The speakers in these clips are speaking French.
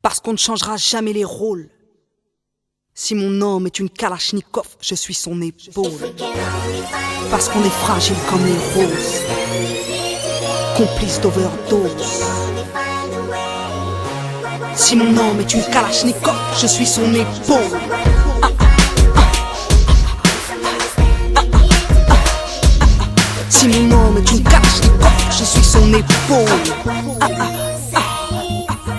Parce qu'on ne changera jamais les rôles. Si mon homme est une kalachnikov, je suis son épaule. Parce qu'on est fragile comme les roses, complices d'overdose. Si mon homme est une kalachnikov, je suis son épaule. Si mon homme est une kalachnikov, je suis son épaule.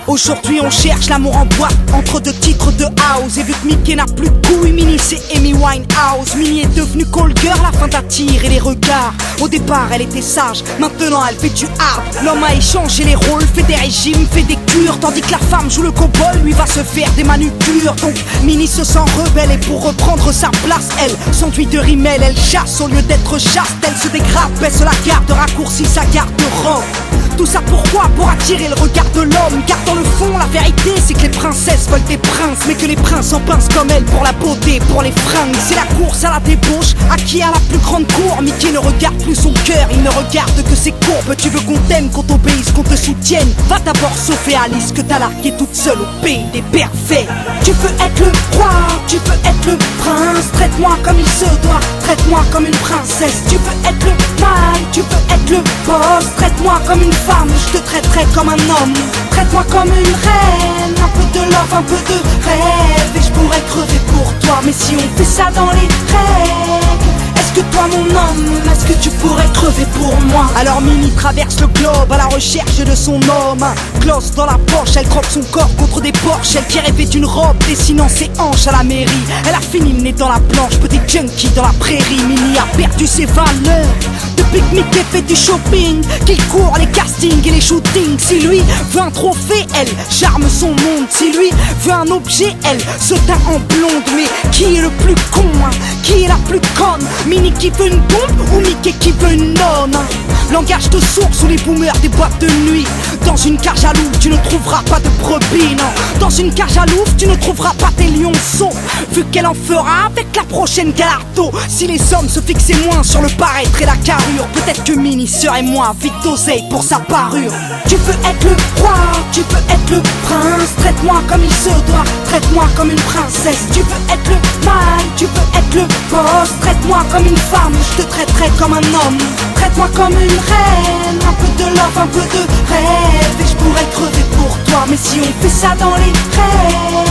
Aujourd'hui on cherche l'amour en boîte entre deux titres de house. Et vu que Mickey n'a plus de couilles, Minnie c'est Amy Winehouse. Minnie est devenue call girl, la fin t'attire les regards. Au départ elle était sage, maintenant elle fait du hard. L'homme a échangé les rôles, fait des régimes, fait des cures. Tandis que la femme joue le cowboy, lui va se faire des manucures. Donc Minnie se sent rebelle et pour reprendre sa place, elle s'enduit de rimel, elle chasse au lieu d'être chaste. Elle se dégrade, baisse la garde, raccourcit sa garde-robe. Tout ça pourquoi? Pour attirer le regard de l'homme. Car dans le fond la vérité c'est que les princesses veulent des princes, mais que les princes en pincent comme elle pour la beauté, pour les fringues. C'est la course à la débauche, à qui a la plus grande cour. Mickey ne regarde plus son cœur, il ne regarde que ses courbes. Tu veux qu'on t'aime, qu'on t'obéisse, qu'on te soutienne? Va d'abord sauver Alice que t'as larguée toute seule au pays des parfaits. Tu veux être le roi, tu veux être le prince. Traite-moi comme il se doit, traite-moi comme une princesse. Tu veux être le mal, tu veux être le boss. Traite-moi comme une femme, je te traiterai comme un homme. Traite-moi comme une reine, un peu de love, un peu de rêve. Et je pourrais crever pour toi, mais si on fait ça dans les règles, est-ce que toi mon homme, est-ce que tu pourrais crever pour moi? Alors Minnie traverse le globe à la recherche de son homme. Gloss dans la poche, elle croque son corps contre des porches. Elle qui rêvait d'une robe dessinant ses hanches à la mairie. Elle a fini le nez dans la planche, petit junkie dans la prairie. Minnie a perdu ses valeurs depuis que Mickey fait du shopping, qu'il court les castings et les shootings. Si lui veut un trophée, elle charme son monde. Si lui veut un objet, elle se teint en blonde. Mais qui est le plus con, hein? Qui est la plus conne? Minnie qui veut une bombe ou Mickey qui veut une nonne? Langage de sourds sous les boomers des boîtes de nuit. Dans une cage à loup, tu ne trouveras pas de brebis, non. Dans une cage à loup, tu ne trouveras pas tes lionceaux. Vu qu'elle en fera avec la prochaine Galardo. Si les hommes se fixaient moins sur le paraître et la carrure, peut-être que Minnie serait moins vite d'oseille pour sa parure. Tu veux être le roi, tu veux être le prince. Traite-moi comme il se doit, traite-moi comme une princesse. Tu veux être le mal, tu veux être le boss. Traite-moi comme une femme, je te traiterai comme un homme. Traite-moi comme une reine, un peu de love, un peu de rêve. Et je pourrais crever pour toi, mais si on fait ça dans les règles,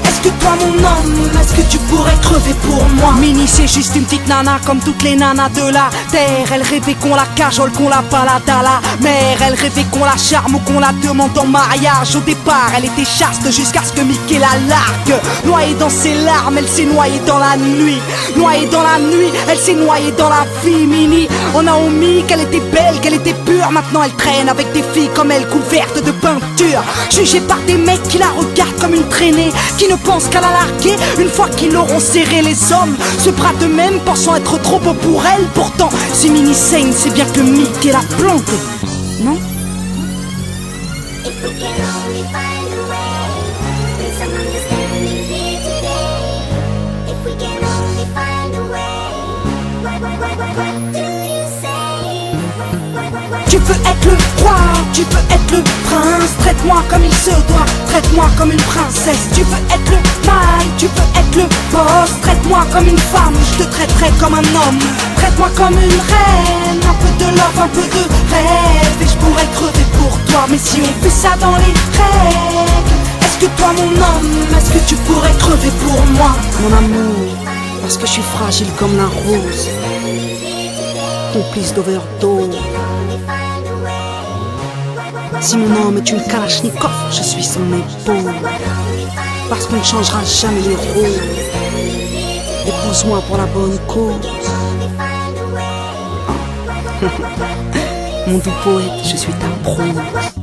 est-ce que toi mon homme, est-ce que tu pourrais crever pour moi? Minnie c'est juste une petite nana comme toutes les nanas de la terre. Elle rêvait qu'on la cajole, qu'on la balade à la mer. Elle rêvait qu'on la charme ou qu'on la demande en mariage. Au départ elle était chaste jusqu'à ce que Mickey la largue. Noyée dans ses larmes, elle s'est noyée dans la nuit. Noyée dans la nuit, elle s'est noyée dans la vie. Minnie, on a omis qu'elle était belle, qu'elle était pure. Maintenant elle traîne avec des filles comme elle, couvertes de peinture. Jugée par des mecs qui la regardent comme une traînée, qui ne pensent qu'à la larguer une fois qu'ils l'auront serré. Les hommes se bradent d'eux-mêmes pensant être trop beaux pour elle. Pourtant si Minnie saigne, c'est bien que Mickey l'a plantée, non? Tu veux être le roi, tu veux être le prince. Traite-moi comme il se doit, traite-moi comme une princesse. Tu veux être le mal, tu veux être le boss. Traite-moi comme une femme, je te traiterai comme un homme. Traite-moi comme une reine, un peu de love, un peu de rêve. Et je pourrais crever pour toi, mais si on fait ça dans les règles, est-ce que toi mon homme, est-ce que tu pourrais crever pour moi? Mon amour, parce que je suis fragile comme la rose, complice d'overdose. Si mon homme est une kalachnikov, je suis son épaule. Parce qu'on ne changera jamais les rôles. Épouse-moi pour la bonne cause. Mon doux poète, je suis ta prose.